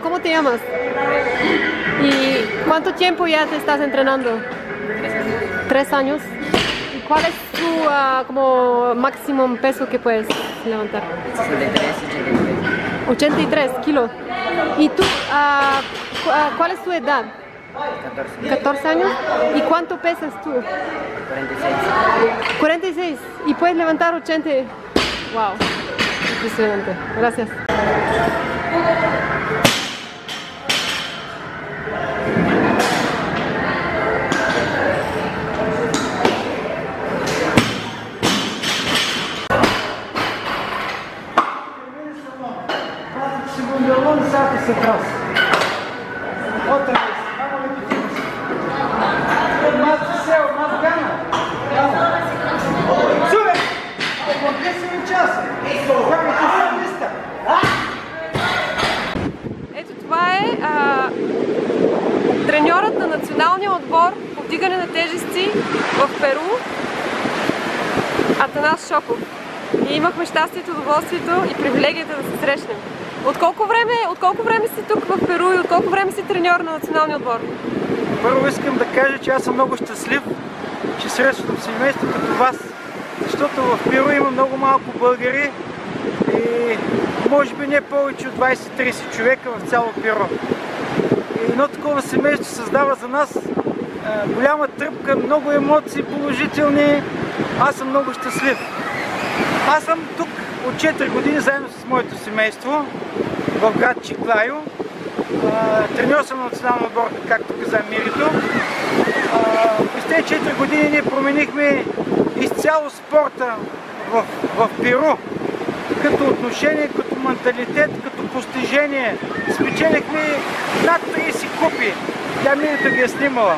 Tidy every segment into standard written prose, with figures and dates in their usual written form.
¿Cómo te llamas? ¿Y cuánto tiempo ya te estás entrenando? 3 años. ¿Y cuál es tu como máximo peso que puedes levantar? 83 kilos. ¿Y tú, cuál es tu edad? 14 años. ¿Y cuánto pesas tú? 46. 46. ¿Y puedes levantar 80? Wow. Impresionante. Gracias. Hacia atrás. Otra vez. Vamos a repetimos. Más deseo, más gana. Vamos. Sube. ¿Por qué se rechaza? Ето това е треньорът на националния отбор по вдигане на тежести в Перу, Атанас Шопов. И имахме щастието, удоволствието и привилегията да се срещнем. От колко време си тук в Перу и от колко време си треньор на националния отбор? Първо искам да кажа, че аз съм много щастлив, че срещам семейство като вас, защото в Перу има много малко българи и може би не повече от 20-30 човека в цяло Перу. И едно такова семейство създава за нас голяма тръпка, много емоции положителни. Аз съм много щастлив. Аз съм тук от 4 години заедно с моето семейство в град Чиклайо. Треньор съм на националния отбор, както каза Мирито. През тези 4 години ние променихме изцяло спорта в Перу. Като отношение, като менталитет, като постижение. Спечелихме над 30 купи. Тя Мирито ги е снимала.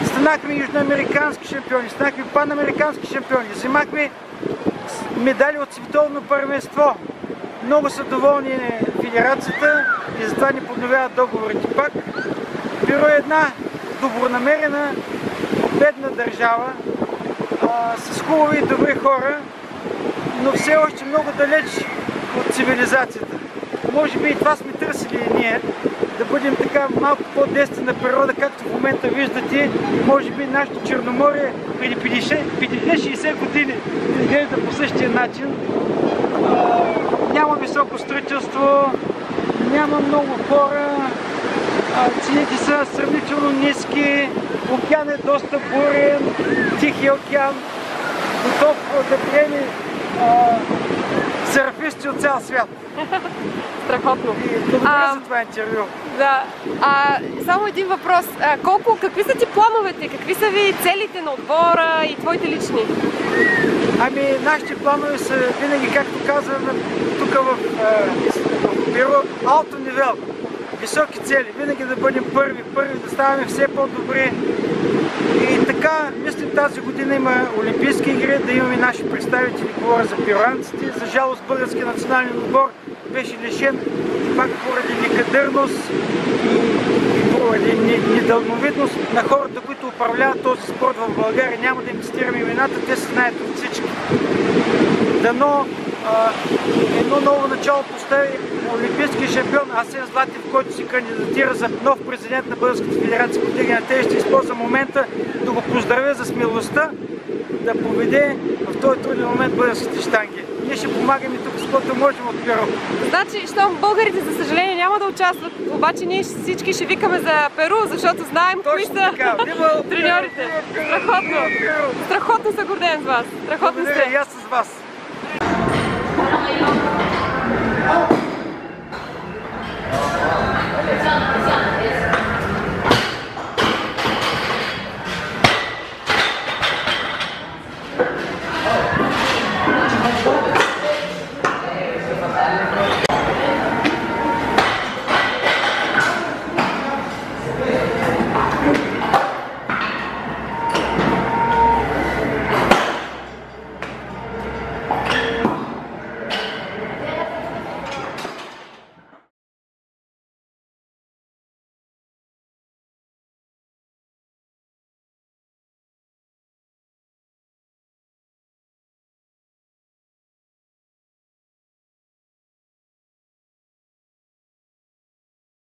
Станахме южноамерикански шампиони, станахме панамерикански шампиони. Взимахме медали от световно първенство. Много са доволни федерацията и затова ни подновяват договорите пак. Перу е една добронамерена, бедна държава с хубави и добри хора, но все още много далеч от цивилизацията. Може би и това сме търсили и ние, да бъдем така малко по-действена природа, както в момента виждате. Може би нашето Черноморие преди 50-60 години изглежда по същия начин. Няма високо строителство, няма много хора, цените са сравнително ниски, океан е доста бурен, Тихия океан, готов да приеме серфисти от цял свят. Страхотно. И благодаря за това интервю. Да. Само един въпрос. Какви са ти плановете? Какви са ви целите на отбора и твоите лични? Ами, нашите планове са винаги, както казваме тук в Перу, алто нивел. Високи цели. Винаги да бъдем първи, да ставаме все по-добри. И така, мислим, тази година има Олимпийски игри, да имаме наши представители, говоря за перуанците. За жалост, българския национален отбор беше лишен пак поради некадърност и поради недълновидност на хората, които управляват този спорт в България. Няма да им цитирам имената, те се знаят от всички. Дано едно ново начало постави олимпийски шампион Асен Златев, който се кандидатира за нов президент на Българската федерация по вдигане на тежести. Използвам момента да го поздравя за смелостта да поведе в този труден момент българските щанги. Ние ще помагаме тук, с което можем от Перу. Значи, щом българите, за съжаление, няма да участват, обаче ние всички ще викаме за Перу, защото знаем кои са треньорите. Страхотно! Страхотно се гордеем с вас. Страхотно сте. Благодаря и аз с вас.